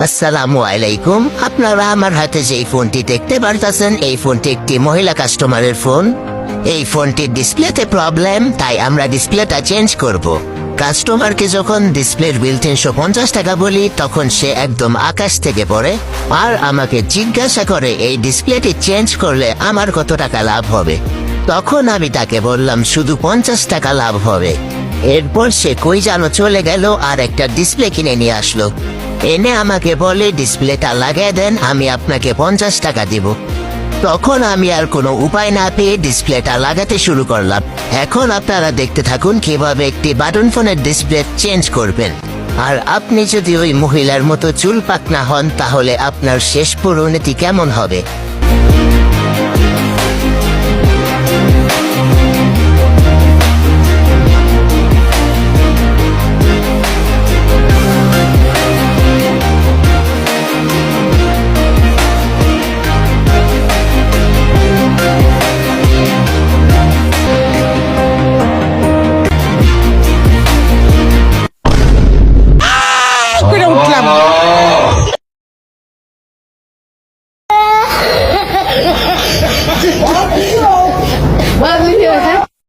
আসসালামু আলাইকুম। আপনারা আমার হাতে যে ফোনটি দেখতে পারতেছেন, এই ফোনটি একটি মহিলা কাস্টমারের ফোন। এই ফোনটির ডিসপ্লেতে প্রবলেম, তাই আমরা ডিসপ্লেটা চেঞ্জ করব। কাস্টমারকে যখন ডিসপ্লের বিল 350 টাকা বলি, তখন সে একদম আকাশ থেকে পড়ে আর আমাকে জিজ্ঞাসা করে এই ডিসপ্লেটি চেঞ্জ করলে আমার কত টাকা লাভ হবে। তখন আমি তাকে বললাম শুধু 50 টাকা লাভ হবে। এরপর সে কই যেন চলে গেল আর একটা ডিসপ্লে কিনে নিয়ে আসলো। এনে আমাকে বলে ডিসপ্লেটা লাগিয়ে দেন, আমি আপনাকে 50 টাকা দিব। তখন আমি আর কোনো উপায় না পেয়ে ডিসপ্লেটা লাগাতে শুরু করলাম। এখন আপনারা দেখতে থাকুন কিভাবে একটি বাটন ফোনের ডিসপ্লে চেঞ্জ করবেন। আর আপনি যদি ওই মহিলার মতো চুল পাকনা হন, তাহলে আপনার শেষ পরিণতি কেমন হবে। করে উঠলাম।